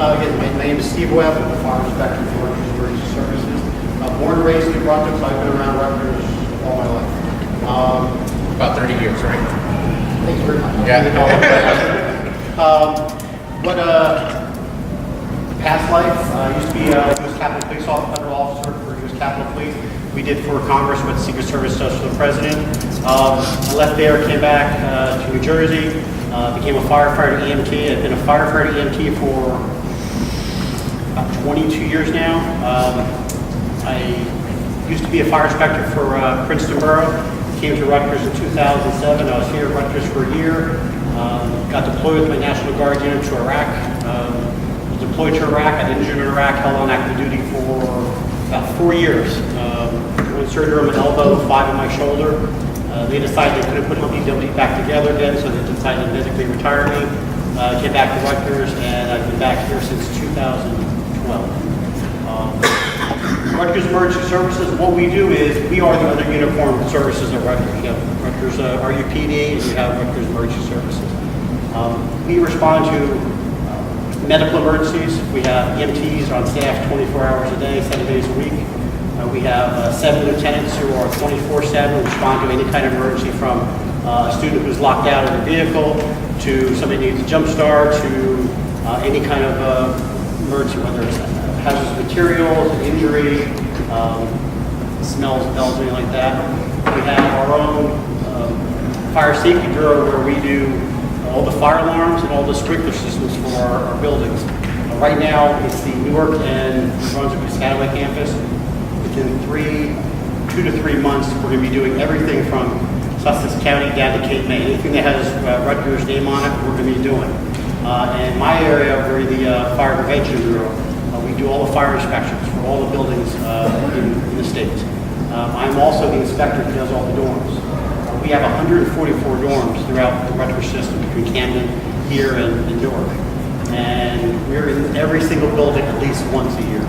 Again, my name is Steve Webb. I'm the Fire Inspector for Rutgers Emergency Services. Born and raised in Rutgers. I've been around Rutgers all my life. About 30 years, right? Thank you very much. Yeah. Past life, I used to be a U.S. Capitol Police officer, federal officer for U.S. Capitol Police. We did for Congress what the Secret Service does for the President. I left there, came back to New Jersey, became a firefighter EMT. I've been a firefighter EMT for about 22 years now. I used to be a fire inspector for Princeton Borough. Came to Rutgers in 2007. I was here at Rutgers for a year. Got deployed with my National Guard unit to Iraq. Was deployed to Iraq. I did injured in Iraq. Held on active duty for about 4 years. Went surgery on my elbow, 5 on my shoulder. They decided they couldn't put LPW back together again, so they decided to medically retire me. Came back to Rutgers, and I've been back here since 2012. Rutgers Emergency Services, what we do is we are the other uniformed services at Rutgers. You have Rutgers RUPD, and you have Rutgers Emergency Services. We respond to medical emergencies. We have EMTs on staff 24 hours a day, 7 days a week. We have 7 lieutenants who are 24/7, respond to any kind of emergency, from a student who's locked out of a vehicle to somebody needs a jump start to any kind of emergency, whether it's hazardous materials, an injury, smells, anything like that. We have our own fire safety bureau where we do all the fire alarms and all the sprinkler systems for our buildings. Right now, it's the Newark and New Brunswick Piscataway campus. Within 2 to 3 months, we're going to be doing everything from Sussex County down to Cape May. Anything that has Rutgers' name on it, we're going to be doing. In my area, we're the Fire Prevention Bureau. We do all the fire inspections for all the buildings in the state. I'm also the inspector who does all the dorms. We have 144 dorms throughout the Rutgers system between Camden, here, and Newark. And we're in every single building at least once a year.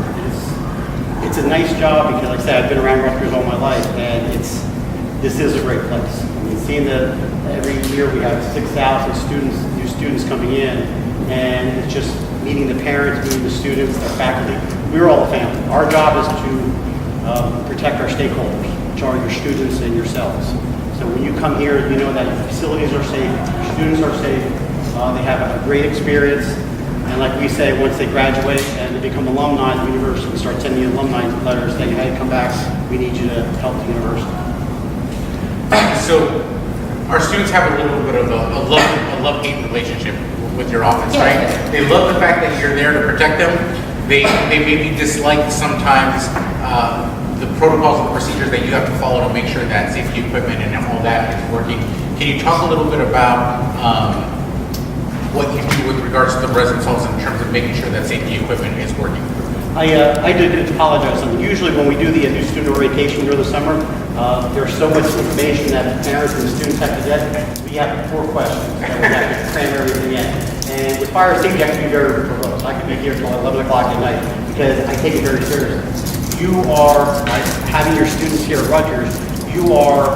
It's a nice job because, like I said, I've been around Rutgers all my life, and this is a great place. I mean, seeing that every year we have 6,000 students, new students coming in, and it's just meeting the parents, meeting the students, their faculty. We're all a family. Our job is to protect our stakeholders, which are your students and yourselves. So when you come here, you know that your facilities are safe, your students are safe, they have a great experience. And like we say, once they graduate and they become alumni of the university, we start sending alumni letters saying, hey, come back, we need you to help the university. So our students have a little bit of a love-hate relationship with your office, right? They love the fact that you're there to protect them. They maybe dislike sometimes the protocols and procedures that you have to follow to make sure that safety equipment and all that is working. Can you talk a little bit about what you do with regards to the residence halls in terms of making sure that safety equipment is working? I did apologize. Usually when we do the new student orientation during the summer, there's so much information that the parents and the students have to get. We have 4 questions that we have to cram everything in. And with fire safety, you have to be very robust. I could be here till 11 o'clock at night because I take it very seriously. You are, by having your students here at Rutgers, you are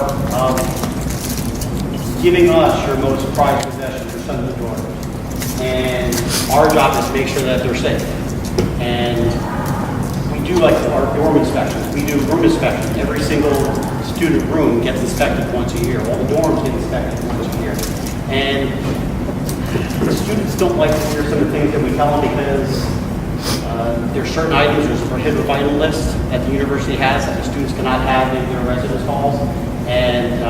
giving us your most prized possession, your sons and daughters. And our job is to make sure that they're safe. And we do like our dorm inspections. We do room inspections. Every single student room gets inspected once a year. All the dorms get inspected once a year. And the students don't like to hear some of the things that we tell them because there's certain items, there's a prohibited item list that the university has that the students cannot have in their residence halls. And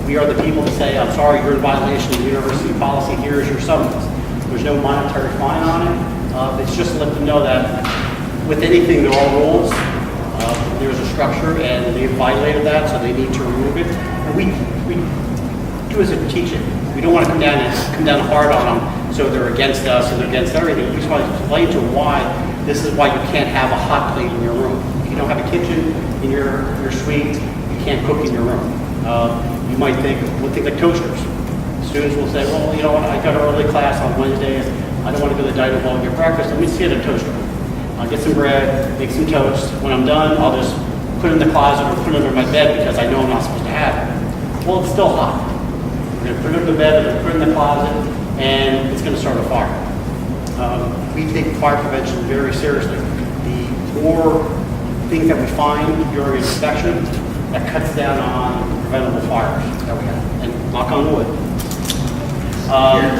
we are the people to say, I'm sorry, you're in violation of the university policy, here's your summons. There's no monetary fine on it. It's just to let them know that with anything, there are rules. There's a structure, and they've violated that, so they need to remove it. And we do as a teaching. We don't want to come down hard on them, so they're against us and they're against everything. We just want to explain to them why this is why you can't have a hot plate in your room. If you don't have a kitchen in your suite, you can't cook in your room. You might think, like toasters. Students will say, well, you know what, I got an early class on Wednesdays. I don't want to go to the dining hall and get breakfast. Let me sit at a toaster. I'll get some bread, make some toast. When I'm done, I'll just put it in the closet or put it under my bed because I know I'm not supposed to have it. Well, it's still hot. We're going to put it under the bed, we're going to put it in the closet, and it's going to start a fire. We take fire prevention very seriously. The more things that we find during inspection, that cuts down on preventable fires that we have, and knock on wood.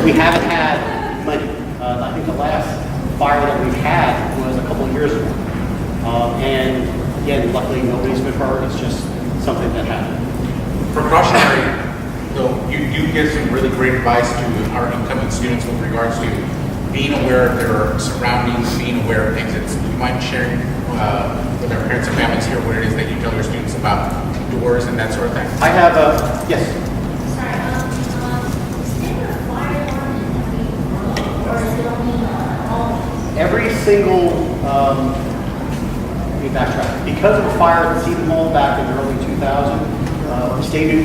We haven't had many. I think the last fire that we've had was a couple of years ago. And again, luckily nobody's been hurt, it's just something that happened. Precautionary, though, you do give some really great advice to our incoming students with regards to being aware of their surroundings, being aware of exits. Do you mind sharing with our parents and families here what it is that you tell your students about doors and that sort of thing? I have a, yes. Sorry, is there a fire alarm in every room, or is it only all? Every single, let me backtrack. Because of a fire at Seton Hall back in the early 2000s,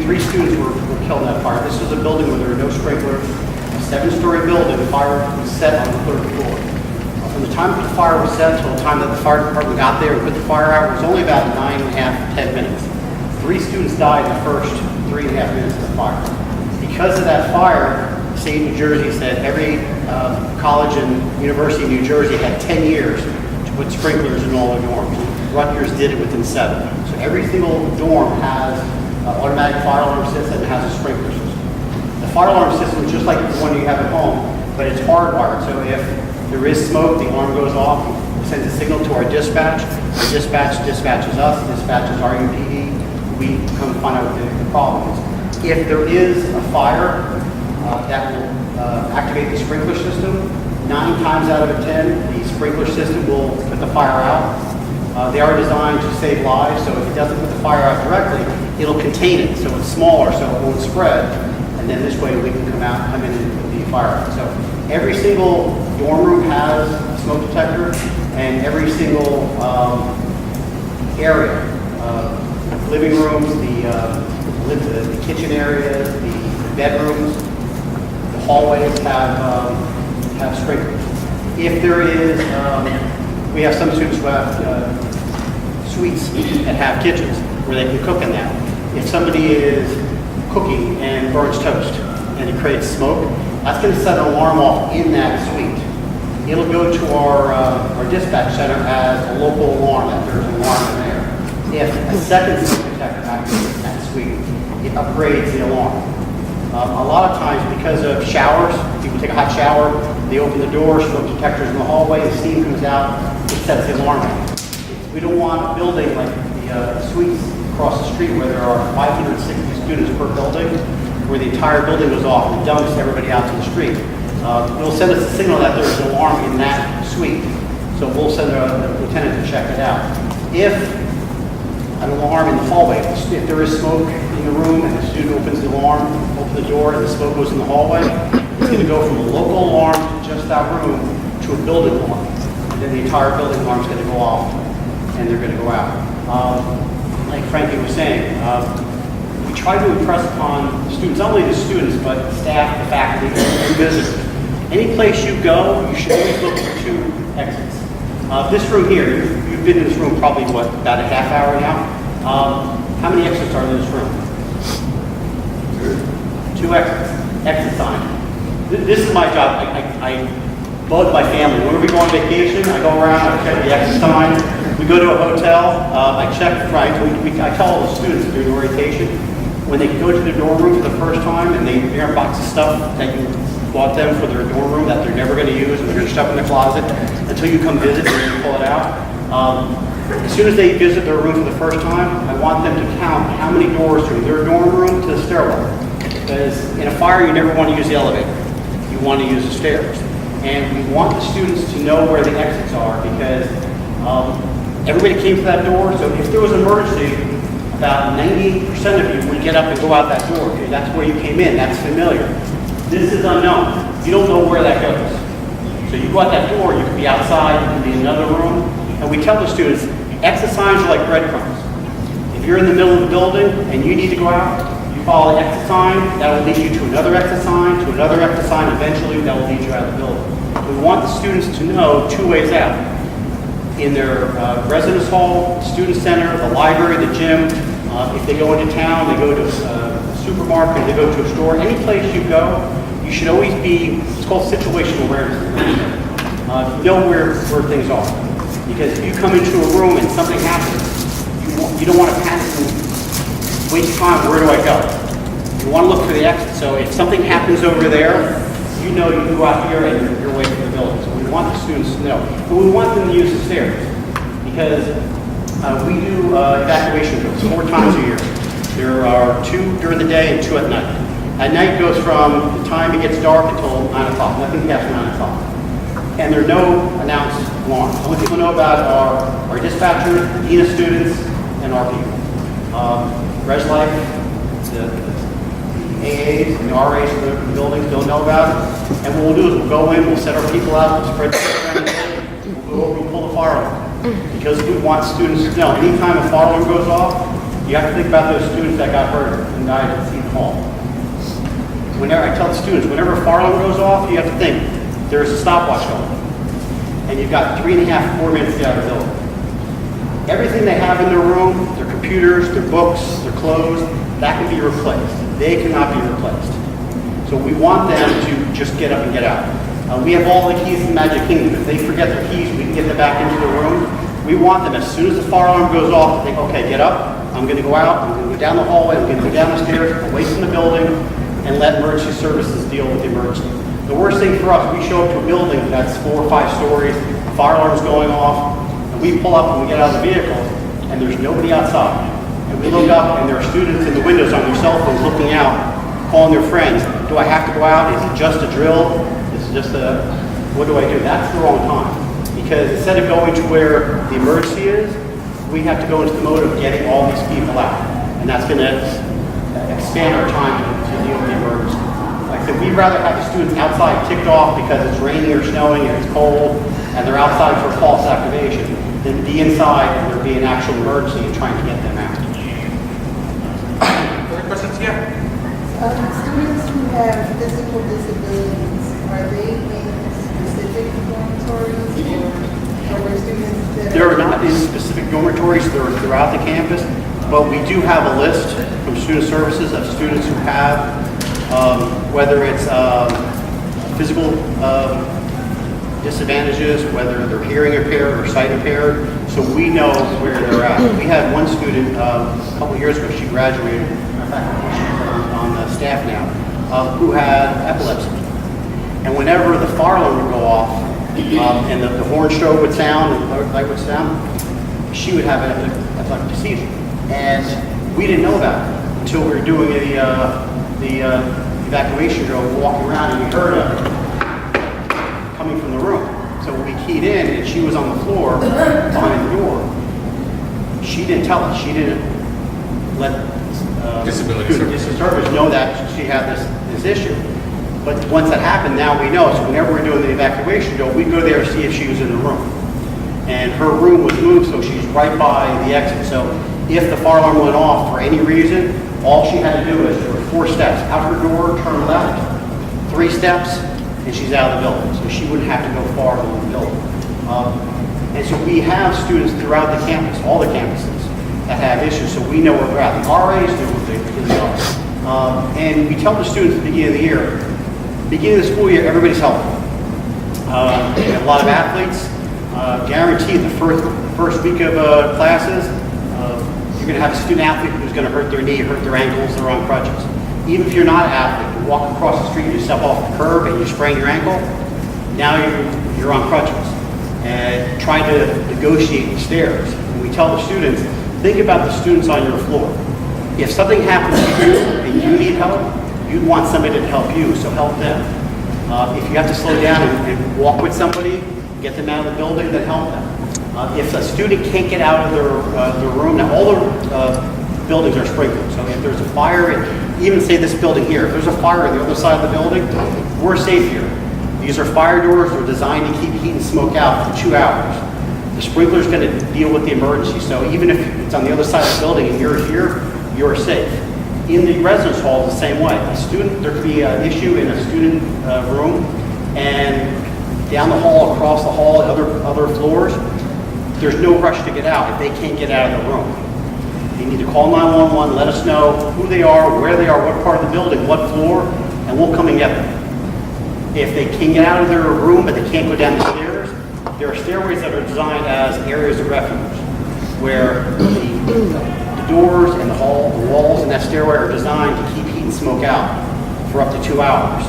three students were killed in that fire. This was a building where there were no sprinklers, a 7-story building. The fire was set on the 3rd floor. From the time that the fire was set until the time that the fire department got there and put the fire out, it was only about 9.5 to 10 minutes. 3 students died in the first 3.5 minutes of the fire. Because of that fire, the state of New Jersey said every college and university in New Jersey had 10 years to put sprinklers in all their dorms. Rutgers did it within 7. So every single dorm has an automatic fire alarm system and has a sprinkler system. The fire alarm system is just like the one you have at home, but it's hardwired. So if there is smoke, the alarm goes off, it sends a signal to our dispatch. The dispatch dispatches us, dispatches our UPD. We come find out what the problem is. If there is a fire that will activate the sprinkler system, 9 times out of 10, the sprinkler system will put the fire out. They are designed to save lives, so if it doesn't put the fire out directly, it'll contain it, so it's smaller, so it won't spread. And then this way we can come in and put the fire out. So every single dorm room has a smoke detector, and every single area, living rooms, the kitchen areas, the bedrooms, the hallways have sprinklers. If there is, we have some students who have suites that have kitchens where they can cook in that. If somebody is cooking and burns toast and it creates smoke, that's going to set an alarm off in that suite. It'll go to our dispatch center as a local alarm that there's an alarm in there. If a second smoke detector activates that suite, it upgrades the alarm. A lot of times, because of showers, people take a hot shower, they open the door, smoke detectors in the hallway, the steam comes out, it sets the alarm off. We don't want a building like the suites across the street where there are 560 students per building, where the entire building goes off and dumps everybody out to the street. It'll send us a signal that there's an alarm in that suite. So we'll send a lieutenant to check it out. If an alarm in the hallway, if there is smoke in the room and the student opens the alarm, opens the door and the smoke goes in the hallway, it's going to go from a local alarm to just that room to a building alarm. And then the entire building alarm is going to go off and they're going to go out. Like Frankie was saying, we try to impress upon students, not only the students, but the staff, the faculty, and visitors. Any place you go, you should always look for 2 exits. This room here, you've been in this room probably, what, about a half hour now? How many exits are in this room? 2 exits. Exit sign. This is my job. I bug my family. When we go on vacation, I go around, I check the exit sign. We go to a hotel, I check, right, I tell all the students during orientation, when they go to the dorm room for the first time and they bring a box of stuff that you bought them for their dorm room that they're never going to use and they're going to stuff in the closet until you come visit and you pull it out. As soon as they visit their room for the first time, I want them to count how many doors from their dorm room to the stairwell. Because in a fire, you never want to use the elevator. You want to use the stairs. And we want the students to know where the exits are because everybody came to that door. So if there was an emergency, about 98% of you would get up and go out that door because that's where you came in. That's familiar. This is unknown. You don't know where that goes. So you go out that door, you could be outside, you could be in another room. And we tell the students, exit signs are like breadcrumbs. If you're in the middle of the building and you need to go out, you follow the exit sign, that will lead you to another exit sign, to another exit sign, eventually that will lead you out of the building. We want the students to know 2 ways out. In their residence hall, student center, the library, the gym. If they go into town, they go to a supermarket, they go to a store, any place you go, you should always be, it's called situational awareness. know where things are. Because if you come into a room and something happens, you don't want to panic and waste time, where do I go? You want to look for the exit. So if something happens over there, you know you go out here and you're away from the building. So we want the students to know. But we want them to use the stairs because we do evacuation drills 4 times a year. There are 2 during the day and 2 at night. At night goes from the time it gets dark until 9 o'clock, nothing past 9 o'clock. And there are no announced alarms. Only people know about are our dispatchers, ENA students, and our people. Res Life, the AAs and the RAs in the buildings don't know about it. And what we'll do is we'll go in, we'll set our people out, we'll spread the around, we'll go over and pull the fire alarm. Because we want students to know, anytime a fire alarm goes off, you have to think about those students that got hurt and died at Seton Hall. Whenever I tell the students, whenever a fire alarm goes off, you have to think, there's a stopwatch going. And you've got 3.5, 4 minutes to get out of the building. Everything they have in their room, their computers, their books, their clothes, that can be replaced. They cannot be replaced. So we want them to just get up and get out. We have all the keys to the Magic Kingdom. If they forget their keys, we can get them back into the room. We want them, as soon as the fire alarm goes off, to think, okay, get up, I'm going to go out, I'm going to go down the hallway, I'm going to go down the stairs, away from the building, and let emergency services deal with the emergency. The worst thing for us, we show up to a building that's 4 or 5 stories, the fire alarm's going off, and we pull up and we get out of the vehicle, and there's nobody outside. And we look up, and there are students in the windows on their cell phones looking out, calling their friends. Do I have to go out? Is it just a drill? Is it just a, what do I do? That's the wrong time. Because instead of going to where the emergency is, we have to go into the mode of getting all these people out. And that's going to expand our time to deal with the emergency. Like I said, we'd rather have the students outside ticked off because it's raining or snowing and it's cold and they're outside for false activation than be inside and there be an actual emergency and trying to get them out. Other questions? Yeah. Students who have physical disabilities, are they in specific dormitories or are students that They're not in specific dormitories, they're throughout the campus, but we do have a list from student services of students who have, whether it's physical disadvantages, whether they're hearing impaired or sight impaired, so we know where they're at. We had one student a couple years ago, she graduated, in fact, she's on the staff now, who had epilepsy. And whenever the fire alarm would go off, and the horn strobe would sound, and the light would sound, she would have an epileptic seizure. And we didn't know about it until we were doing the evacuation drill, walking around, and we heard her coming from the room. So when we keyed in, and she was on the floor behind the door, she didn't tell us. She didn't let Disability services know that she had this issue. But once that happened, now we know. So whenever we're doing the evacuation drill, we go there to see if she was in the room. And her room was moved, so she's right by the exit. So if the fire alarm went off for any reason, all she had to do is, there were 4 steps. Out her door, turn left, 3 steps, and she's out of the building. So she wouldn't have to go far from the building. And so we have students throughout the campus, all the campuses, that have issues, so we know where they're at. The RAs know what they are. And we tell the students at the beginning of the year, beginning of the school year, everybody's healthy. We have a lot of athletes. Guaranteed the first week of classes, you're going to have a student athlete who's going to hurt their knee, hurt their ankles, they're on crutches. Even if you're not an athlete, you walk across the street, you step off the curb and you sprain your ankle, now you're on crutches. And trying to negotiate the stairs. And we tell the students, think about the students on your floor. If something happens to you and you need help, you'd want somebody to help you, so help them. If you have to slow down and walk with somebody, get them out of the building, then help them. If a student can't get out of their room, now all the buildings are sprinkled, so if there's a fire, even say this building here, if there's a fire on the other side of the building, we're safe here. These are fire doors, they're designed to keep heat and smoke out for 2 hours. The sprinkler's going to deal with the emergency, so even if it's on the other side of the building and you're here, you're safe. In the residence hall, the same way. A student, there could be an issue in a student room, and down the hall, across the hall, other floors, there's no rush to get out if they can't get out of the room. You need to call 911, let us know who they are, where they are, what part of the building, what floor, and we'll come and get them. If they can get out of their room but they can't go down the stairs, there are stairways that are designed as areas of refuge, where the doors and the walls in that stairway are designed to keep heat and smoke out for up to 2 hours.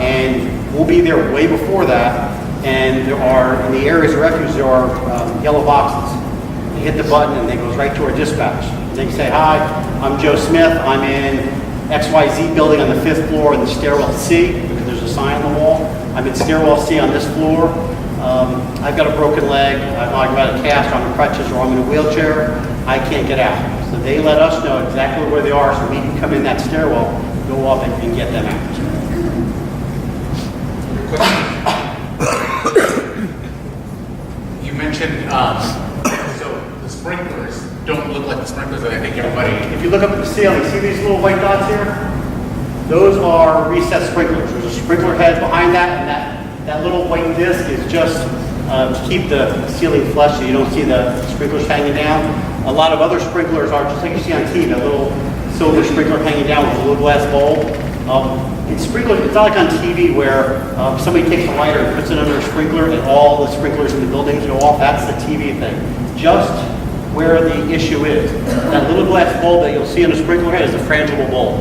And we'll be there way before that, and there are, in the areas of refuge, there are yellow boxes. You hit the button and it goes right to our dispatch. They can say, hi, I'm Joe Smith, I'm in XYZ building on the 5th floor in the stairwell C, because there's a sign on the wall. I'm in stairwell C on this floor. I've got a broken leg, I've got a cast, I'm on crutches, or I'm in a wheelchair. I can't get out. So they let us know exactly where they are, so we can come in that stairwell, go up and get them out. You mentioned, so the sprinklers don't look like the sprinklers that I think everybody. If you look up at the ceiling, see these little white dots here? Those are recessed sprinklers. There's a sprinkler head behind that, and that little white disc is just to keep the ceiling flush so you don't see the sprinklers hanging down. A lot of other sprinklers are just like you see on TV, that little silver sprinkler hanging down with a little glass bulb. It's not like on TV where somebody takes a lighter and puts it under a sprinkler and all the sprinklers in the buildings go off. That's the TV thing. Just where the issue is. That little glass bulb that you'll see on a sprinkler head is a frangible bulb.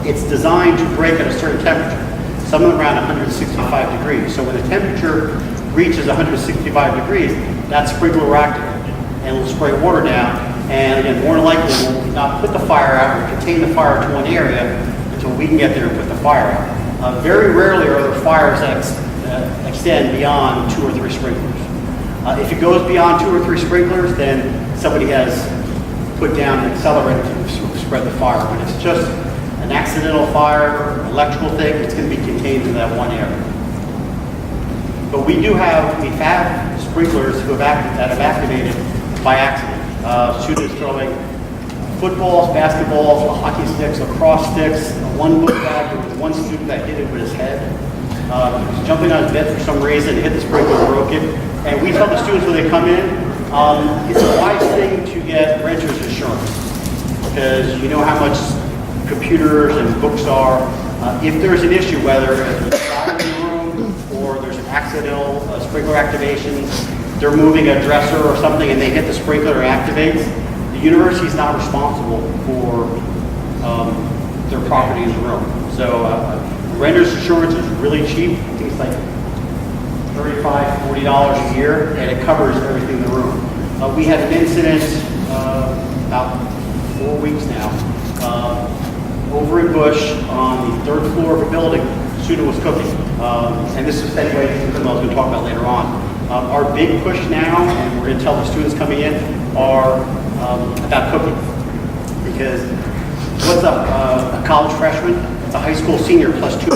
It's designed to break at a certain temperature, somewhere around 165 degrees. So when the temperature reaches 165 degrees, that sprinkler will activate and will spray water down. And again, more than likely, we'll not put the fire out or contain the fire to one area until we can get there and put the fire out. Very rarely are there fires that extend beyond 2 or 3 sprinklers. If it goes beyond 2 or 3 sprinklers, then somebody has put down an accelerant to spread the fire. When it's just an accidental fire, electrical thing, it's going to be contained to that one area. But we've had sprinklers that have activated by accident. Students throwing footballs, basketballs, hockey sticks, lacrosse sticks, one book bag. There was one student that hit it with his head. He was jumping on his bed for some reason, hit the sprinkler, broke it. And we tell the students when they come in, it's a wise thing to get renter's insurance, because you know how much computers and books are. If there's an issue, whether it's a fire in the room or there's an accidental sprinkler activation, they're moving a dresser or something and they hit the sprinkler and activates, the university is not responsible for their property in the room. So renter's insurance is really cheap. I think it's like $35, $40 a year, and it covers everything in the room. We had an incident about 4 weeks now over in Bush on the 3rd floor of a building. The student was cooking, and this is anyway something I was going to talk about later on. Our big push now, and we're going to tell the students coming in, are about cooking, because what's a college freshman? It's a high school senior plus 2.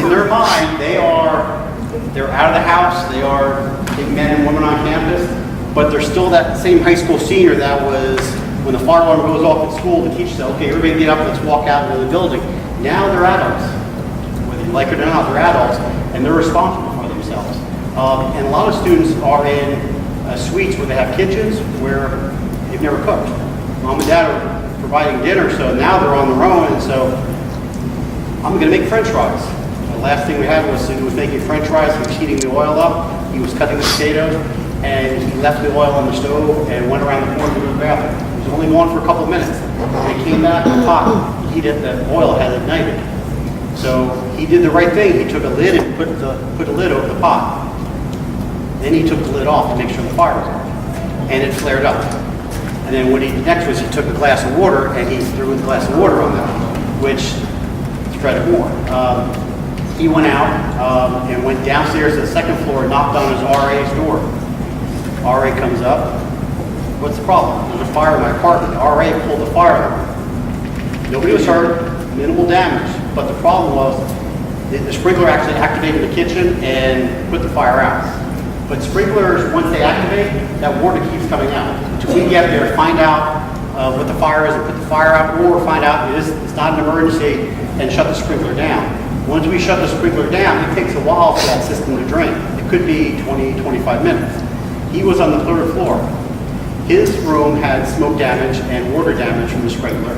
In their mind, they're out of the house, they are big men and women on campus, but they're still that same high school senior that was, when the fire alarm goes off at school, the teacher said, okay, everybody get up, let's walk out into the building. Now they're adults. Whether you like it or not, they're adults, and they're responsible for themselves. And a lot of students are in suites where they have kitchens where they've never cooked. Mom and dad are providing dinner, so now they're on their own, and so I'm going to make French fries. The last thing we had was he was making French fries, he was heating the oil up, he was cutting the potatoes, and he left the oil on the stove and went around the corner to the bathroom. He was only gone for a couple minutes. When he came back, the pot, the oil had ignited. So he did the right thing. He took a lid and put a lid over the pot. Then he took the lid off to make sure the fire was on, and it flared up. And then what he did next was he took a glass of water and he threw a glass of water on that, which spread it more. He went out and went downstairs to the 2nd floor and knocked on his RA's door. RA comes up. What's the problem? There's a fire in my apartment. The RA pulled the fire alarm. Nobody was hurt, minimal damage, but the problem was the sprinkler actually activated the kitchen and put the fire out. But sprinklers, once they activate, that water keeps coming out. Until we get there, find out what the fire is and put the fire out, or find out it's not an emergency and shut the sprinkler down. Once we shut the sprinkler down, it takes a while for that system to drain. It could be 20, 25 minutes. He was on the 3rd floor. His room had smoke damage and water damage from the sprinkler.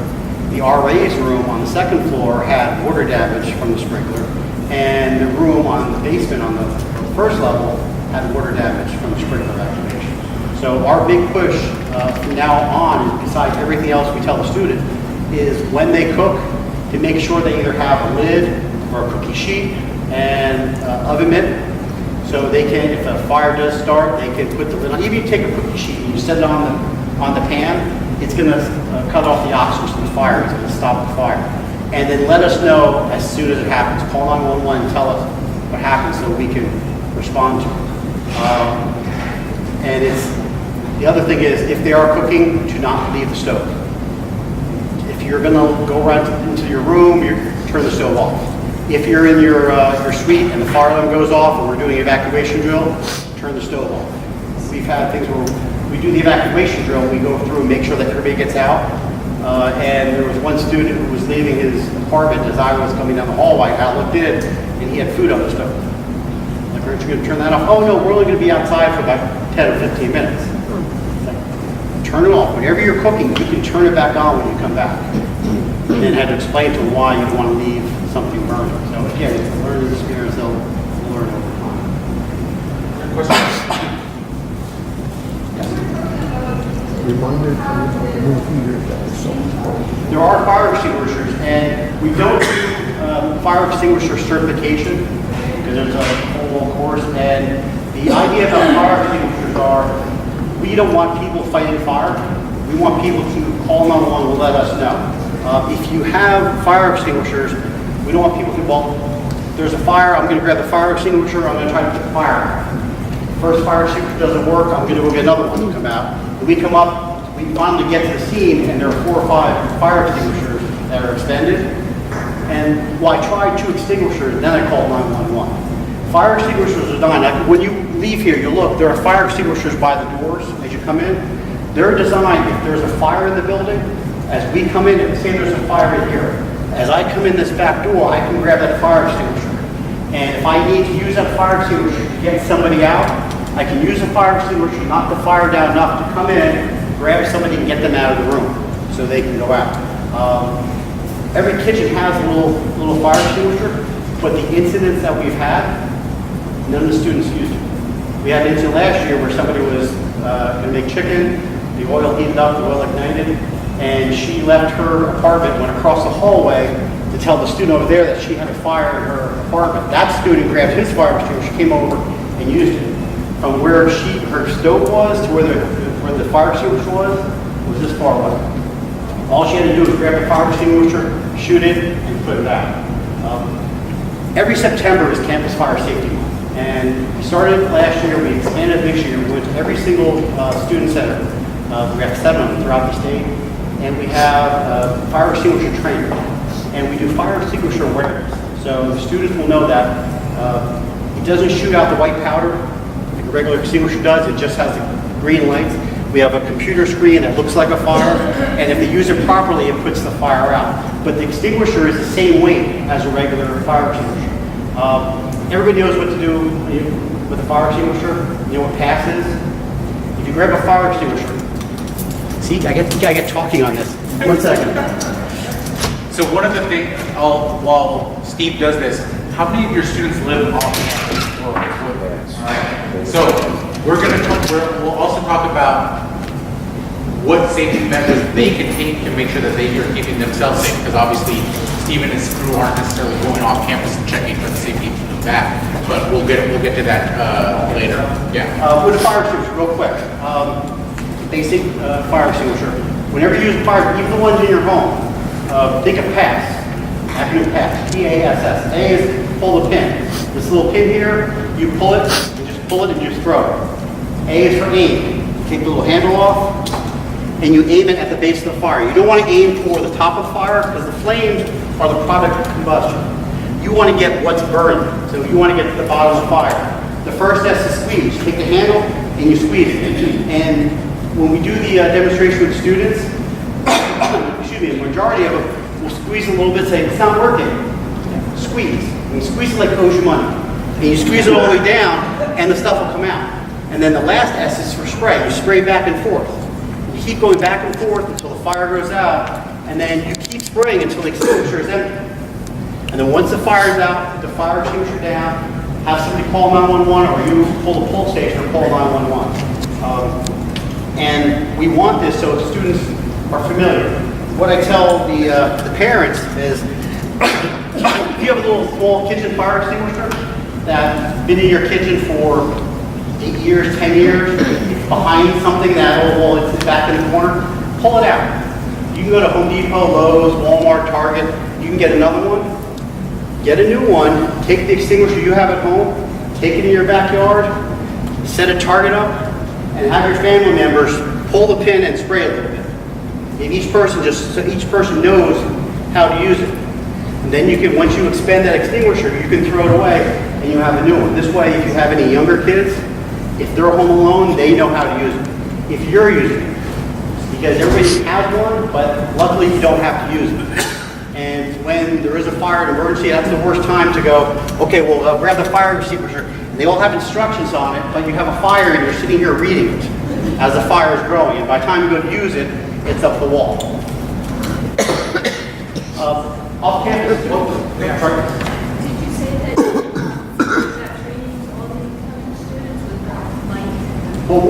The RA's room on the 2nd floor had water damage from the sprinkler. And the room on the basement on the 1st level had water damage from the sprinkler evacuation. So our big push from now on, besides everything else we tell the student, is when they cook, to make sure they either have a lid or a cookie sheet and oven mitt, so they can, if a fire does start, they can put the lid on. Even if you take a cookie sheet and you set it on the pan, it's going to cut off the oxygen to the fire. It's going to stop the fire. And then let us know as soon as it happens. Call 911 and tell us what happens so we can respond to it. And the other thing is, if they are cooking, do not leave the stove. If you're going to go right into your room, you turn the stove off. If you're in your suite and the fire alarm goes off and we're doing evacuation drill, turn the stove off. We've had things where we do the evacuation drill, we go through and make sure that everybody gets out. And there was one student who was leaving his apartment as I was coming down the hallway. I looked in and he had food on the stove. Like, aren't you going to turn that off? Oh no, we're only going to be outside for about 10 or 15 minutes. Like, turn it off. Whenever you're cooking, you can turn it back on when you come back. And then had to explain to them why you don't want to leave something burning. So again, it's a learning experience, they'll learn over time. Questions? There are fire extinguishers, and we don't do fire extinguisher certification because there's a whole course. And the idea about fire extinguishers are, we don't want people fighting fire. We want people to call 911 and let us know. If you have fire extinguishers, we don't want people to, well, there's a fire, I'm going to grab the fire extinguisher, I'm going to try to put the fire out. First fire extinguisher doesn't work, I'm going to go get another one to come out. And we come up, we finally get to the scene, and there are 4 or 5 fire extinguishers that are extended. And well, I tried 2 extinguishers, and then I called 911. Fire extinguishers are done. Like, when you leave here, you look, there are fire extinguishers by the doors as you come in. They're designed, if there's a fire in the building, as we come in, and say there's a fire in here, as I come in this back door, I can grab that fire extinguisher. And if I need to use that fire extinguisher to get somebody out, I can use the fire extinguisher, knock the fire down enough to come in, grab somebody and get them out of the room so they can go out. Every kitchen has a little fire extinguisher, but the incidents that we've had, none of the students used it. We had an incident last year where somebody was going to make chicken, the oil heated up, the oil ignited, and she left her apartment, went across the hallway to tell the student over there that she had a fire in her apartment. That student grabbed his fire extinguisher, she came over and used it. From where her stove was to where the fire extinguisher was this far away. All she had to do was grab the fire extinguisher, shoot it, and put it out. Every September is Campus Fire Safety Month. And we started last year, we expanded this year, we went to every single student center. We have 7 of them throughout the state. And we have fire extinguisher training. And we do fire extinguisher awareness. So the students will know that it doesn't shoot out the white powder like a regular extinguisher does. It just has the green lights. We have a computer screen that looks like a fire. And if they use it properly, it puts the fire out. But the extinguisher is the same weight as a regular fire extinguisher. Everybody knows what to do with a fire extinguisher. You know what pass is? If you grab a fire extinguisher, see, I get talking on this. 1 second. So one of the things, while Steve does this, how many of your students live off campus? So we'll also talk about what safety measures they can take to make sure that they are keeping themselves safe. Because obviously, Steve and his crew aren't necessarily going off campus and checking for the safety of that. But we'll get to that later. Yeah. With a fire extinguisher, real quick. Basic fire extinguisher. Whenever you use a fire, even the ones in your home, think of PASS. Acronym PASS. P-A-S-S. A is pull the pin. This little pin here, you pull it, and just pull it and just throw it. A is for aim. You take the little handle off, and you aim it at the base of the fire. You don't want to aim for the top of the fire, because the flames are the product of combustion. You want to get what's burning, so you want to get to the bottom of the fire. The first S is squeeze. You take the handle, and you squeeze it. And when we do the demonstration with students, excuse me, the majority of them will squeeze a little bit, say, it's not working. Squeeze. And you squeeze it like it owes you money. And you squeeze it all the way down, and the stuff will come out. And then the last S is for spray. You spray back and forth. You keep going back and forth until the fire goes out, and then you keep spraying until the extinguisher is empty. And then once the fire is out, put the fire extinguisher down, have somebody call 911, or you pull the pull station or call 911. And we want this so students are familiar. What I tell the parents is, if you have a little small kitchen fire extinguisher that's been in your kitchen for 8 years, 10 years, behind something that, oh, well, it's back in the corner, pull it out. You can go to Home Depot, Lowe's, Walmart, Target, you can get another one. Get a new one, take the extinguisher you have at home, take it in your backyard, set a target up, and have your family members pull the pin and spray a little bit. And each person knows how to use it. And then you can, once you expend that extinguisher, you can throw it away and you have a new one. This way, if you have any younger kids, if they're home alone, they know how to use it. If you're using it, because everybody has one, but luckily you don't have to use it. And when there is a fire, an emergency, that's the worst time to go, okay, well, grab the fire extinguisher. And they all have instructions on it, but you have a fire and you're sitting here reading it as the fire is growing. And by the time you go to use it, it's up the wall. Off campus, sorry. Did you say that that training to all the incoming students with like? Well,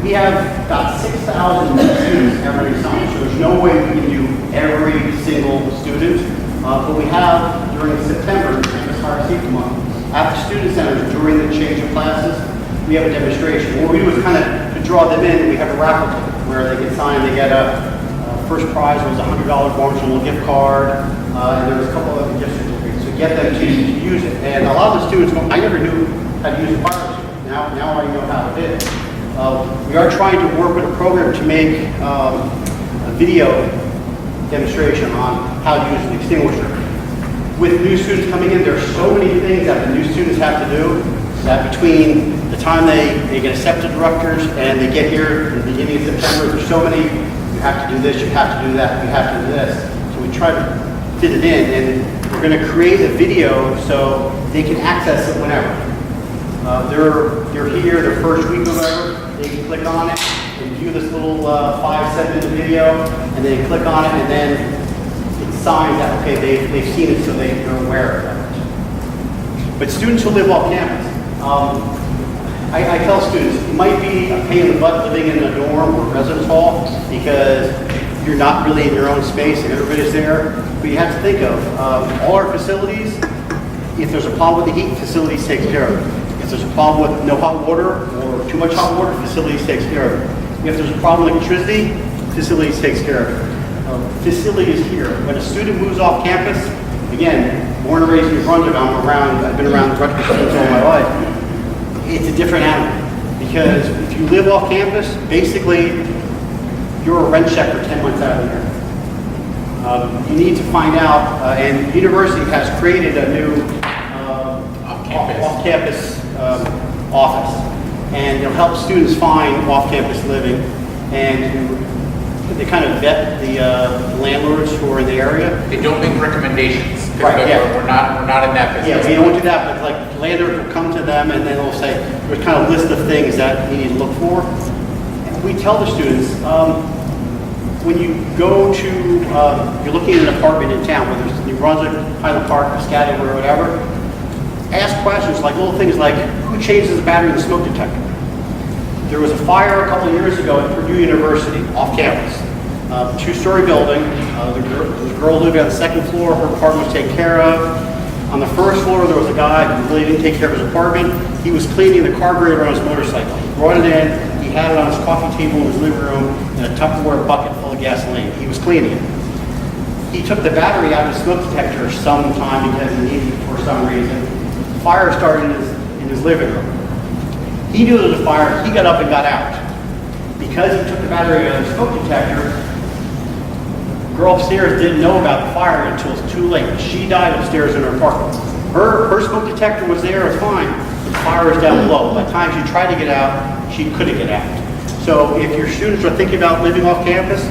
we have about 6,000 students every summer, so there's no way we can do every single student. But we have, during September, Campus Fire Safety Month, at the student centers during the change of classes, we have a demonstration. What we do is kind of, to draw them in, we have a raffle ticket where they get signed, they get a first prize was a $100 Barnes & gift card, and there was a couple of other gift certificates. So get them to use it. And a lot of the students go, I never knew how to use a fire extinguisher. Now I know how it is. We are trying to work with a program to make a video demonstration on how to use an extinguisher. With new students coming in, there's so many things that the new students have to do that between the time they get accepted to Rutgers and they get here in the beginning of September, there's so many, you have to do this, you have to do that, you have to do this. So we try to fit it in, and we're going to create a video so they can access it whenever. They're here their first week or whatever, they can click on it and view this little 5-7 minute video, and they click on it, and then it signs that, okay, they've seen it, so they're aware of it. But students who live off campus, I tell students, it might be a pain in the butt living in a dorm or residence hall because you're not really in your own space and everybody's there. But you have to think of all our facilities, if there's a problem with the heat, facilities takes care of it. If there's a problem with no hot water or too much hot water, facilities takes care of it. If there's a problem with electricity, facilities takes care of it. Facility is here. When a student moves off campus, again, born and raised in New Brunswick, I've been around the Rutgers students all my life. It's a different animal because if you live off campus, basically you're a rent check for 10 months out of the year. You need to find out, and the university has created a new off-campus office, and it'll help students find off-campus living, and they kind of vet the landlords who are in the area. They don't make recommendations. Right, yeah. We're not in that business. Yeah, we don't do that, but like landlords will come to them and then they'll say, there's kind of a list of things that you need to look for. And we tell the students, when you go to, you're looking at an apartment in town, whether it's New Brunswick, Highland Park, Piscataway, or whatever, ask questions like little things like, who changes the battery in the smoke detector? There was a fire a couple of years ago at Purdue University, off campus. Two-story building. There was a girl living on the second floor. Her apartment was taken care of. On the first floor, there was a guy who really didn't take care of his apartment. He was cleaning the carburetor on his motorcycle. He brought it in. He had it on his coffee table in his living room in a Tupperware bucket full of gasoline. He was cleaning it. He took the battery out of the smoke detector sometime because he needed it for some reason. Fire started in his living room. He knew there was a fire. He got up and got out. Because he took the battery out of the smoke detector, the girl upstairs didn't know about the fire until it was too late. She died upstairs in her apartment. Her smoke detector was there, it was fine. The fire was down below. By the time she tried to get out, she couldn't get out. So if your students are thinking about living off campus,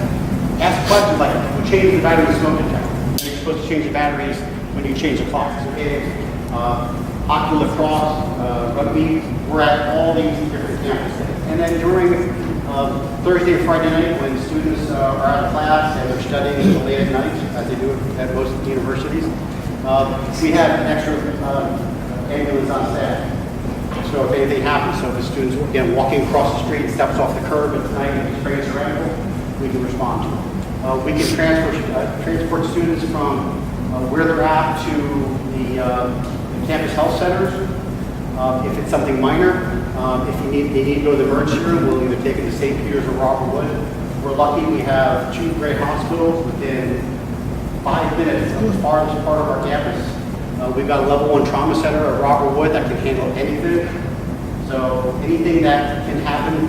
ask questions like, who changed the battery in the smoke detector? You're supposed to change the batteries when you change the clocks. Okay? Hockey, lacrosse, rugby, we're at all these different campuses. And then during Thursday and Friday night, when students are out of class and they're studying until late at night, as they do at most universities, we have an extra ambulance on staff. So if anything happens, so if a student's, again, walking across the street and steps off the curb at night and sprains their ankle, we can respond to it. We can transport students from where they're at to the campus health centers. If it's something minor, if they need to go to the emergency room, we'll either take them to St. Peter's or Robert Wood. We're lucky we have 2 great hospitals within 5 minutes of the farthest part of our campus. We've got a level 1 trauma center at Robert Wood that can handle anything. So anything that can happen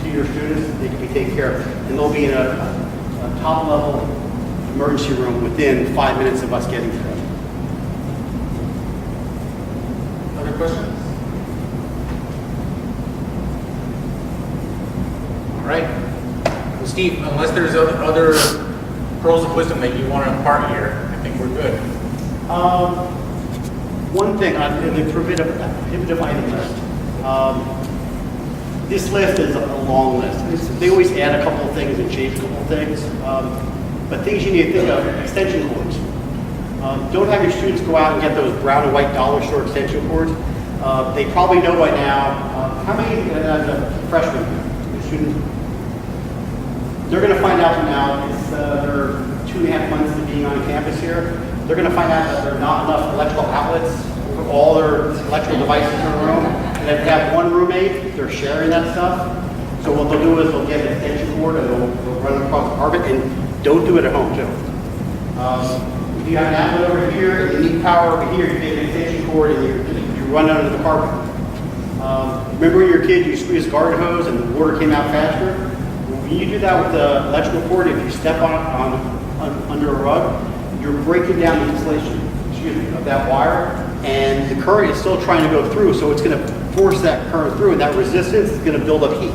to your students, they can be taken care of. And they'll be in a top level emergency room within 5 minutes of us getting to them. Other questions? All right. Well, Steve, unless there's other pearls of wisdom that you want to impart here, I think we're good. One thing on the prohibitive item list. This list is a long list. They always add a couple of things and change a couple of things. But things you need to think of, extension cords. Don't have your students go out and get those brown and white dollar store extension cords. They probably know by now, how many freshmen, students, they're going to find out from now, it's their 2.5 months of being on campus here, they're going to find out that there are not enough electrical outlets for all their electrical devices in a room. And if they have one roommate, they're sharing that stuff. So what they'll do is they'll get an extension cord and they'll run it across the carpet, and don't do it at home too. If you have an outlet over here and you need power over here, you get an extension cord and you run under the carpet. Remember when you were a kid, you squeezed a garden hose and the water came out faster? When you do that with the electrical cord, if you step on under a rug, you're breaking down the insulation, of that wire, and the current is still trying to go through, so it's going to force that current through, and that resistance is going to build up heat.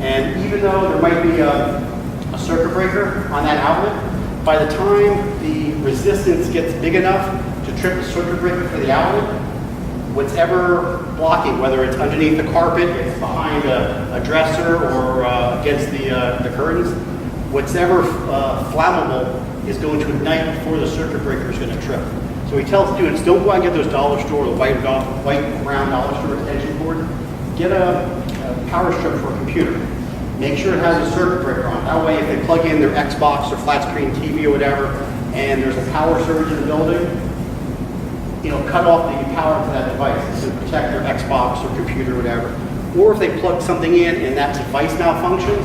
And even though there might be a circuit breaker on that outlet, by the time the resistance gets big enough to trip the circuit breaker for the outlet, whatever blocking, whether it's underneath the carpet, it's behind a dresser, or against the curtains, whatever flammable is going to ignite before the circuit breaker is going to trip. So we tell students, don't go out and get those dollar store, the white brown dollar store extension cord. Get a power strip for a computer. Make sure it has a circuit breaker on. That way, if they plug in their Xbox or flat screen TV or whatever, and there's a power surge in the building, it'll cut off the power to that device to protect their Xbox or computer or whatever. Or if they plug something in and that device malfunctions,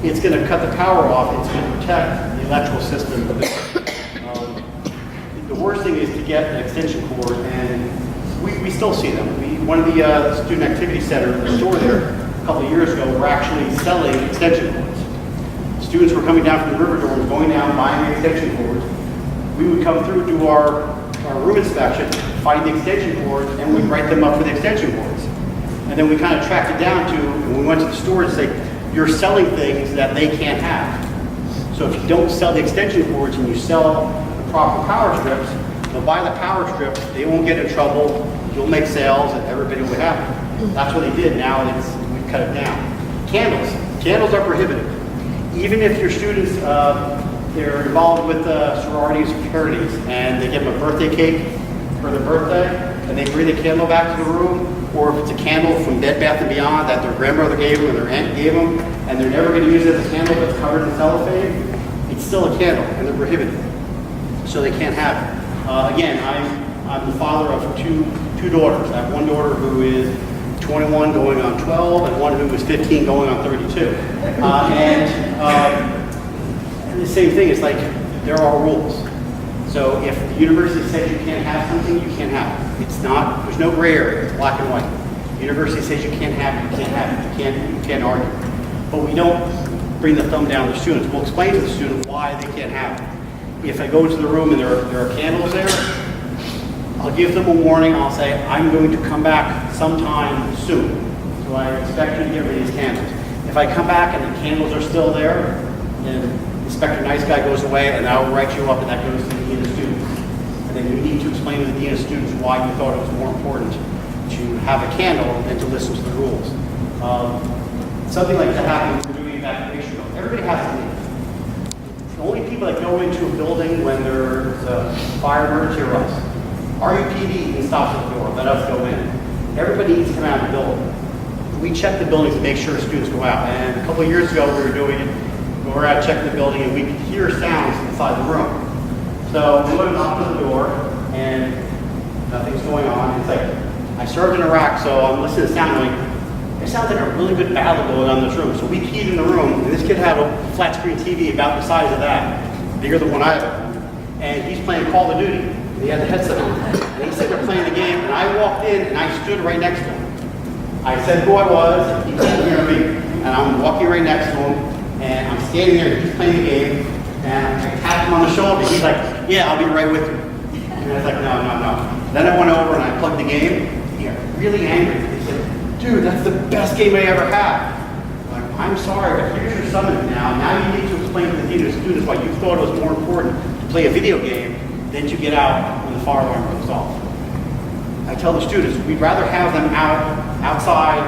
it's going to cut the power off. It's going to protect the electrical system. The worst thing is to get an extension cord, and we still see them. One of the student activity center, the store there, a couple of years ago, were actually selling extension cords. Students were coming down from the river dorms, going down, buying the extension cords. We would come through, do our room inspection, find the extension cords, and we'd write them up for the extension cords. And then we kind of tracked it down to, when we went to the store and say, you're selling things that they can't have. So if you don't sell the extension cords and you sell the proper power strips, they'll buy the power strips, they won't get in trouble, you'll make sales, and everybody will be happy. That's what they did. Now we've cut it down. Candles are prohibited. Even if your students, they're involved with sororities or fraternities, and they give them a birthday cake for their birthday, and they bring the candle back to the room, or if it's a candle from Bed Bath & Beyond that their grandmother gave them or their aunt gave them, and they're never going to use it as a candle but it's covered in cellophane, it's still a candle, and they're prohibited. So they can't have it. Again, I'm the father of two daughters. I have one daughter who is 21 going on 12, and one who is 15 going on 32. And the same thing, it's like there are rules. So if the university says you can't have something, you can't have it. It's not, there's no gray area, it's black and white. The university says you can't have it, you can't have it, you can't argue. But we don't bring the thumb down to the students. We'll explain to the student why they can't have it. If I go into the room and there are candles there, I'll give them a warning. I'll say, I'm going to come back sometime soon. So I expect you to get rid of these candles. If I come back and the candles are still there, then Inspector Nice Guy goes away and I'll write you up, and that goes to the Dean of Students. And then you need to explain to the Dean of Students why you thought it was more important to have a candle than to listen to the rules. Something like that happens when we're doing evacuation. Everybody has to leave. The only people that go into a building when there's a fire emergency are us. RUPD then stops at the door, let us go in. Everybody needs to come out of the building. We check the buildings to make sure students go out. And a couple of years ago, we were doing it. We were out checking the building, and we could hear sounds inside the room. So we went and knocked on the door, and nothing's going on. It's like, I served in Iraq, so I'm listening to sound like, it sounds like a really good battle going on in this room. So we keyed in the room, and this kid had a flat screen TV about the size of that, bigger than one I have. And he's playing Call of Duty, and he had the headset on. And he's sitting there playing the game, and I walked in, and I stood right next to him. I said who I was, he couldn't hear me, and I'm walking right next to him, and I'm standing there, and he's playing the game, and I tapped him on the shoulder, he's like, yeah, I'll be right with you. And I was like, no. Then I went over and I plugged the game, he got really angry. He said, dude, that's the best game I ever had. I'm like, I'm sorry, but here's your summons now. Now you need to explain to the students why you thought it was more important to play a video game than to get out when the fire alarm goes off. I tell the students, we'd rather have them outside,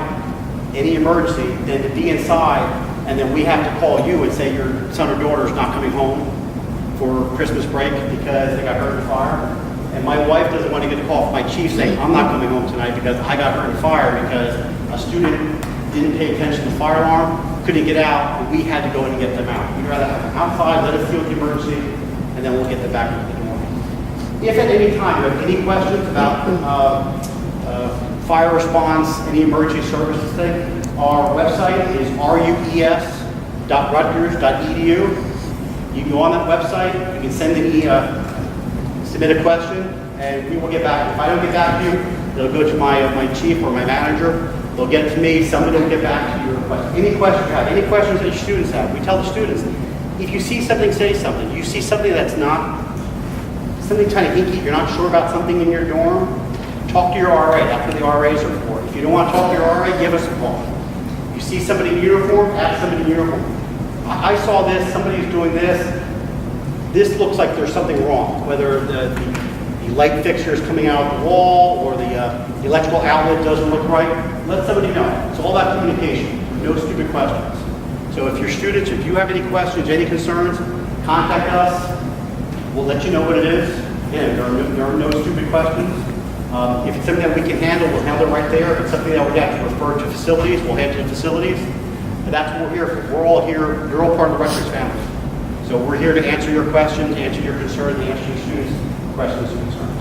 any emergency, than to be inside, and then we have to call you and say your son or daughter is not coming home for Christmas break because they got hurt in the fire. And my wife doesn't want to get a call from my chief saying, I'm not coming home tonight because I got hurt in the fire because a student didn't pay attention to the fire alarm, couldn't get out, and we had to go in and get them out. We'd rather have them outside, let us deal with the emergency, and then we'll get them back into the dorm. If at any time you have any questions about fire response, any emergency services thing, our website is rupes.rutgers.edu. You can go on that website, you can submit a question, and we will get back. If I don't get back to you, they'll go to my chief or my manager. They'll get it to me. Somebody will get back to your request. Any questions you have, any questions that your students have, we tell the students, if you see something, say something. You see something that's not, something kind of hinky, you're not sure about something in your dorm, talk to your RA. That's what the RAs are for. If you don't want to talk to your RA, give us a call. You see somebody in uniform, ask somebody in uniform. I saw this, somebody's doing this. This looks like there's something wrong, whether the light fixture is coming out of the wall or the electrical outlet doesn't look right. Let somebody know. It's all about communication. No stupid questions. So if your students, if you have any questions, any concerns, contact us. We'll let you know what it is. Again, there are no stupid questions. If it's something that we can handle, we'll handle it right there. If it's something that we have to refer to facilities, we'll handle it to facilities. But that's what we're here for. We're all here. You're all part of the Rutgers family. So we're here to answer your questions, answer your concerns, answer your students' questions and concerns.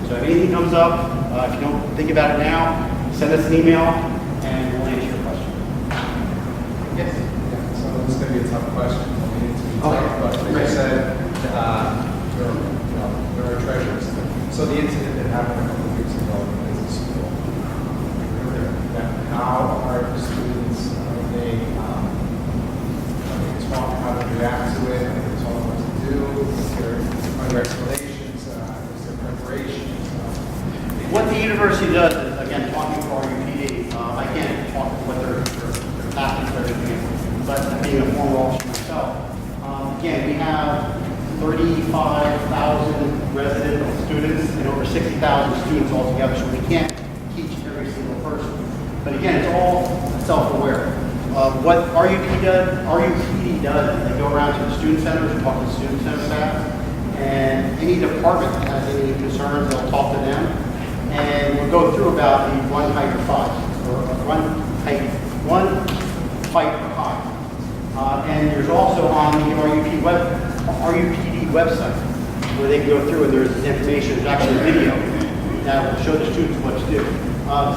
So if anything comes up, if you don't think about it now, send us an email and we'll answer your question. Yes. Yeah, so this is going to be a tough question. I mean, it's going to be Okay. tough, but like I said, there are treasures. So the incident that happened a couple of weeks ago in the business school, how are the students, are they taught how to react to it? Are they taught what to do? Are there explanations? Is there preparation? What the university does is, again, talking to RUPD, I can't talk what their tactics are doing, but being a former officer myself, again, we have 35,000 resident students and over 60,000 students altogether, so we can't teach every single person. But again, it's all self-aware. What RUPD does is they go around to the student centers and talk to the student center staff, and any department that has any concerns, they'll talk to them, and we'll go through about the run, height, or fight, or one fight or hide. And there's also on the RUPD website where they can go through and there's information, there's actually a video that will show the students what to do.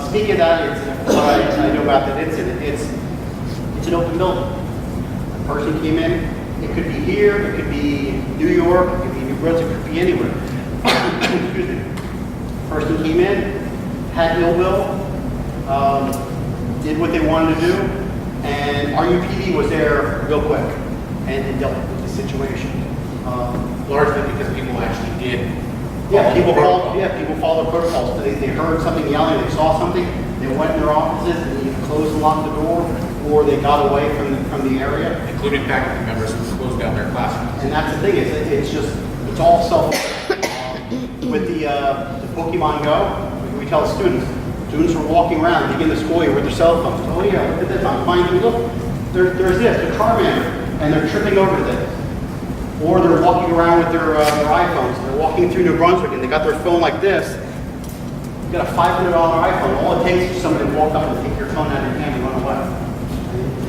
Speaking of that, I know about that incident. It's an open building. A person came in. It could be here. It could be New York. It could be New Brunswick. It could be anywhere. Excuse me. Person came in, had ill will, did what they wanted to do, and RUPD was there real quick and dealt with the situation. Largely because people actually did. Yeah, people followed protocols. They heard something yelling, they saw something, they went in their offices and either closed and locked the door, or they got away from the area. Including faculty members who closed down their classrooms. And that's the thing, it's all self. With the Pokemon Go, we tell students are walking around, they get in the school here with their cell phones. Oh yeah, look at this, I'm finding, look, there's this, the Charmander, and they're tripping over this. Or they're walking around with their iPhones. They're walking through New Brunswick and they got their phone like this. You got a $500 iPhone. All it takes is somebody to walk up and take your phone out of your hand and run away.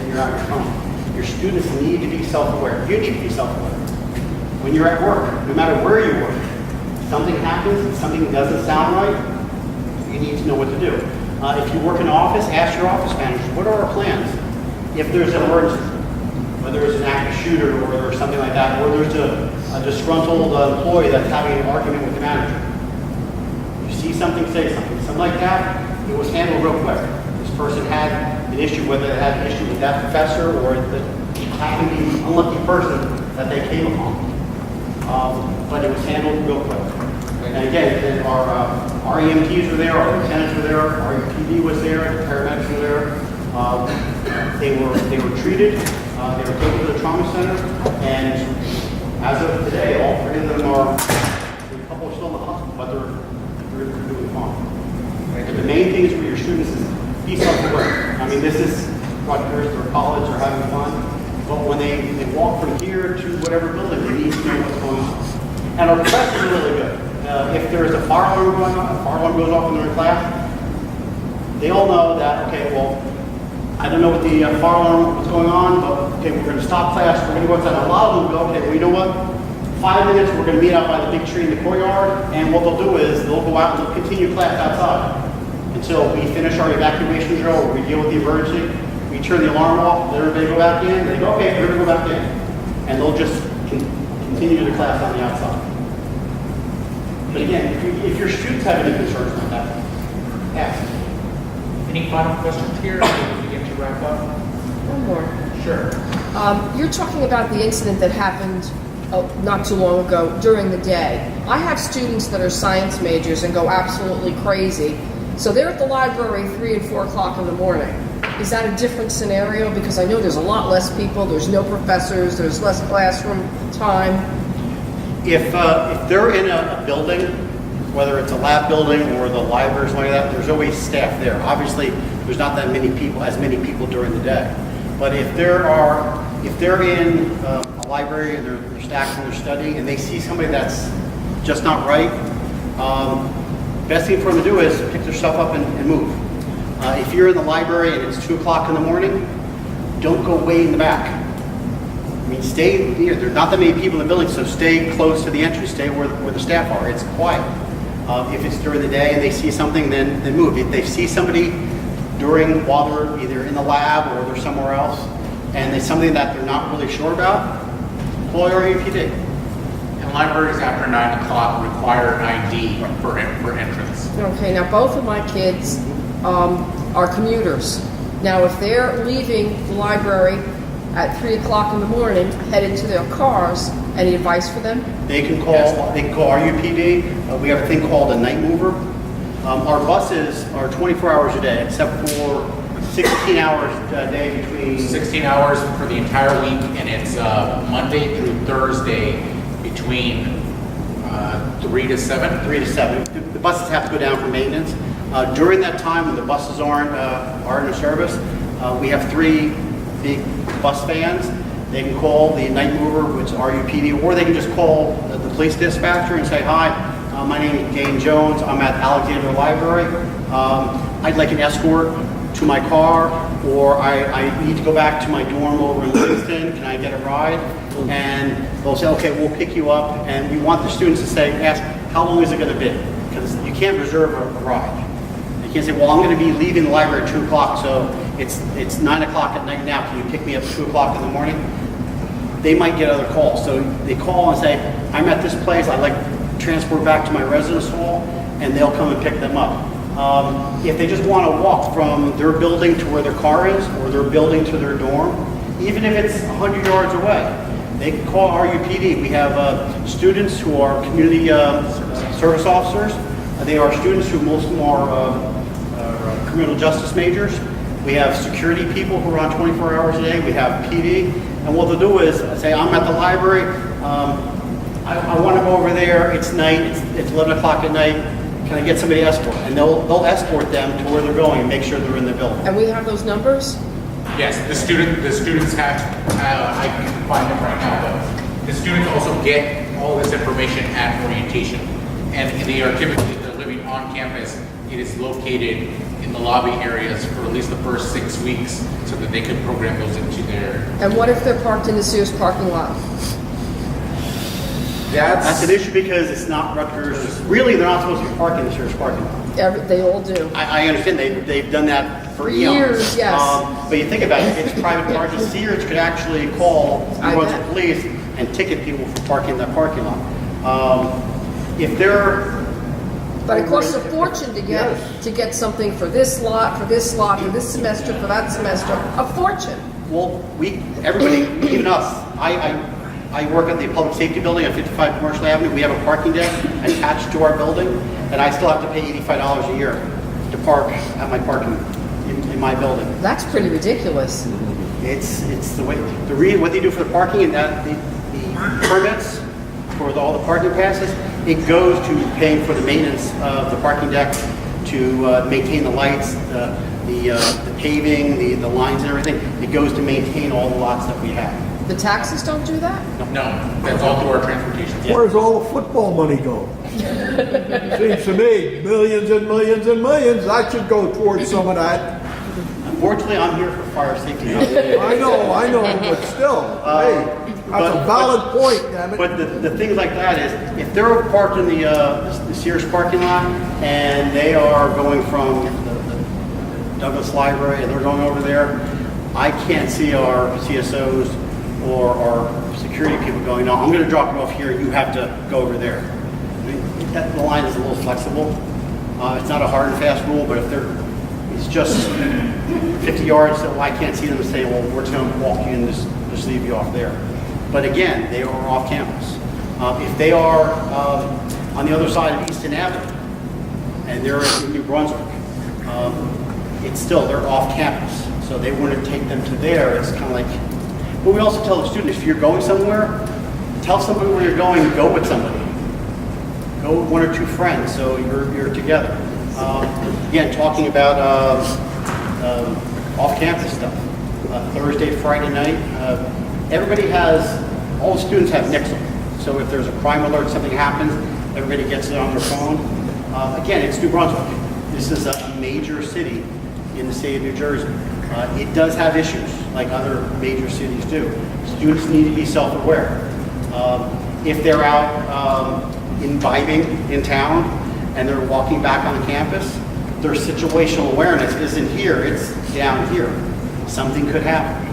And you're out your phone. Your students need to be self-aware. You need to be self-aware. When you're at work, no matter where you work, something happens, something doesn't sound right, you need to know what to do. If you work in an office, ask your office manager, what are our plans? If there's an emergency, whether it's an active shooter or something like that, or there's a disgruntled employee that's having an argument with the manager. You see something, say something. Something like that, it was handled real quick. This person had an issue, whether they had an issue with that professor or happened to be the unlucky person that they came upon. But it was handled real quick. And again, our EMTs were there, our lieutenants were there, our UPD was there, the paramedics were there. They were treated, they were taken to the trauma center, and as of today, all three of them are, a couple are still in the hospital, but they're doing fine. And the main thing is for your students is be self-aware. I mean, this is Rutgers, they're college, they're having fun, but when they walk from here to whatever building, they need to know what's going on. And our professors are really good. If there's a fire alarm going on, a fire alarm goes off when they're in class, they all know that, okay, well, I don't know what the fire alarm was going on, but okay, we're going to stop class, we're going to go outside. A lot of them go, okay, well, you know what? 5 minutes, we're going to meet out by the big tree in the courtyard, and what they'll do is they'll go out and they'll continue class outside until we finish our evacuation drill or we deal with the emergency. We turn the alarm off, everybody go back in, they go, okay, we're going to go back in. And they'll just continue the class on the outside. But again, if your students have any concerns about that, ask. Any final questions here? Before we begin to wrap up? One more. Sure. You're talking about the incident that happened not too long ago during the day. I have students that are science majors and go absolutely crazy. So they're at the library 3 and 4 o'clock in the morning. Is that a different scenario? Because I know there's a lot less people, there's no professors, there's less classroom time. If they're in a building, whether it's a lab building or the library or something like that, there's always staff there. Obviously, there's not that many people, as many people during the day. But if they're in a library and they're stacked and they're studying and they see somebody that's just not right, best thing for them to do is pick their stuff up and move. If you're in the library and it's 2 o'clock in the morning, don't go way in the back. I mean, stay near. There's not that many people in the building, so stay close to the entrance. Stay where the staff are. It's quiet. If it's during the day and they see something, then move. If they see somebody while they're either in the lab or they're somewhere else, and it's something that they're not really sure about, call your UPD. And libraries after 9 o'clock require an ID for entrance. Okay, now both of my kids are commuters. Now if they're leaving the library at 3 o'clock in the morning, headed to their cars, any advice for them? They can call our UPD. We have a thing called a night mover. Our buses are 24 hours a day, except for 16 hours a day between 16 hours for the entire week, and it's Monday through Thursday between 3 to 7. 3 to 7. The buses have to go down for maintenance. During that time when the buses aren't in service, we have 3 big bus vans. They can call the night mover, which is RUPD, or they can just call the police dispatcher and say, hi, my name is Dane Jones. I'm at Alexander Library. I'd like an escort to my car, or I need to go back to my dorm over in Livingston. Can I get a ride? And they'll say, okay, we'll pick you up. And we want the students to ask, how long is it going to be? Because you can't reserve a ride. You can't say, well, I'm going to be leaving the library at 2 o'clock, so it's 9 o'clock at night now. Can you pick me up at 2 o'clock in the morning? They might get other calls. So they call and say, I'm at this place. I'd like to transport back to my residence hall, and they'll come and pick them up. If they just want to walk from their building to where their car is, or their building to their dorm, even if it's 100 yards away, they can call RUPD. We have students who are community service officers. They are students who most of them are criminal justice majors. We have security people who are on 24 hours a day. We have PD. And what they'll do is say, I'm at the library. I want to go over there. It's night. It's 11 o'clock at night. Can I get somebody to escort? And they'll escort them to where they're going and make sure they're in the building. And we have those numbers? Yes, the students have, I can find them right now, The students also get all this information at orientation. And they are typically, if they're living on campus, it is located in the lobby areas for at least the first 6 weeks so that they can program those into their. And what if they're parked in the Sears parking lot? That's an issue because it's not Rutgers, really, they're not supposed to be parking in the Sears parking lot. They all do. I understand they've done that for eons. Years, yes. But you think about it, it's private parking. Sears could actually call New I Brunswick bet. Police and ticket people for parking in that parking lot. If they're, But it costs a fortune to get something for this lot, for this lot, for this semester, for that semester. A fortune. well, everybody, even us, I work at the Public Safety Building on 55 Commercial Avenue. We have a parking deck attached to our building, and I still have to pay $85 a year to park at my parking in my building. That's pretty ridiculous. It's the way, what they do for the parking and that, the permits for all the parking passes, it goes to paying for the maintenance of the parking deck, to maintain the lights, the paving, the lines and everything. It goes to maintain all the lots that we have. The taxis don't do that? No, that's all through our transportation. Where's all the football money go? Seems to me, millions and millions and millions, that should go towards some of that. Unfortunately, I'm here for fire safety. I know, but still, hey, that's a valid point, damn it. But the things like that is, if they're parked in the Sears parking lot and they are going from the Douglas Library and they're going over there, I can't see our CSOs or our security people going, no, I'm going to drop you off here, you have to go over there. I mean, the line is a little flexible. It's not a hard and fast rule, but if it's just 50 yards, so I can't see them and say, well, we're just going to walk you and just leave you off there. But again, they are off campus. If they are on the other side of Easton Avenue and they're in New Brunswick, it's still, they're off campus. So they wouldn't take them to there. It's kind of like, but we also tell the students, if you're going somewhere, tell somebody where you're going, go with somebody. Go with one or two friends so you're together. Again, talking about off-campus stuff. Thursday, Friday night, everybody all the students have Nixle. So if there's a crime alert, something happens, everybody gets it on their phone. Again, it's New Brunswick. This is a major city in the state of New Jersey. It does have issues like other major cities do. Students need to be self-aware. If they're out imbibing in town and they're walking back on campus, their situational awareness isn't here, it's down here. Something could happen.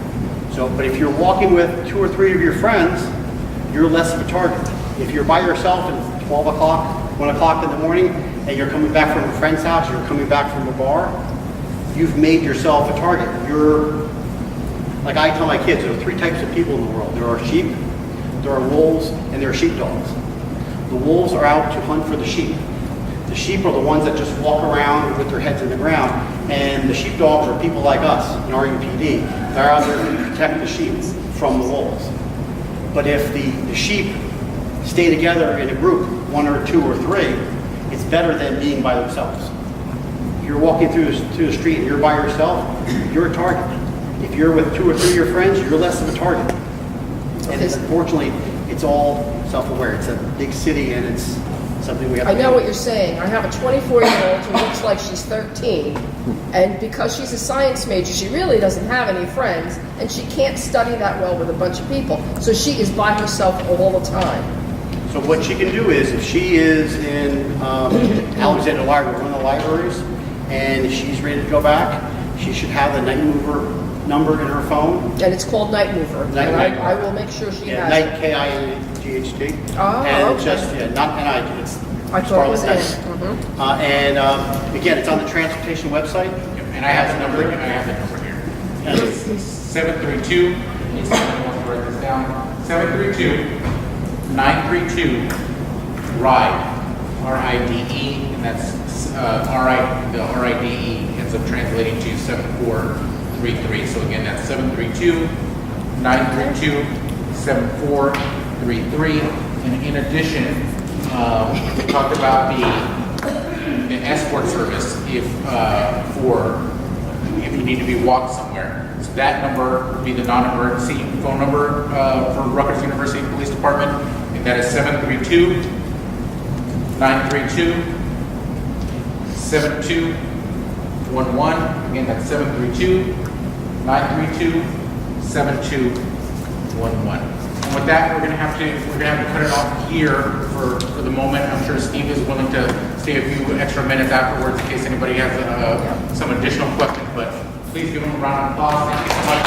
So, but if you're walking with 2 or 3 of your friends, you're less of a target. If you're by yourself at 12 o'clock, 1 o'clock in the morning, and you're coming back from a friend's house, you're coming back from a bar, you've made yourself a target. Like I tell my kids, there are 3 types of people in the world. There are sheep, there are wolves, and there are sheepdogs. The wolves are out to hunt for the sheep. The sheep are the ones that just walk around with their heads in the ground, and the sheepdogs are people like us in RUPD. They're out there to protect the sheep from the wolves. But if the sheep stay together in a group, 1 or 2 or 3, it's better than being by themselves. If you're walking through the street and you're by yourself, you're a target. If you're with 2 or 3 of your friends, you're less of a target. And unfortunately, it's all self-aware. It's a big city and it's something we have to I know do. what you're saying. I have a 24-year-old who looks like she's 13, and because she's a science major, she really doesn't have any friends, and she can't study that well with a bunch of people. So she is by herself all the time. So what she can do is, if she is in Alexander Library, one of the libraries, and she's ready to go back, she should have the Night Mover number in her phone. And it's called Night Mover. Night and Mover. I will make sure she Yeah, has Night, it. K-I-N-G-H-T. Oh, And okay. just, not N-I-G, it's I thought it was Scarlet N. Knight. Mhm. And again, it's on the transportation website. And I have the number here. And It's 732, if someone wants to write this down, 732-932-RIDE, R-I-D-E, and that's the R-I-D-E ends up translating to 7433. So again, that's 732-932-7433. And in addition, we talked about the escort service if you need to be walked somewhere. So that number would be the non-emergency phone number for Rutgers University Police Department, and that is 732-932-7211. Again, that's 732-932-7211. And with that, we're gonna have to cut it off here for the moment. I'm sure Steve is willing to stay a few extra minutes afterwards in case anybody has some additional questions, but please give him a round of applause. Thank you so much.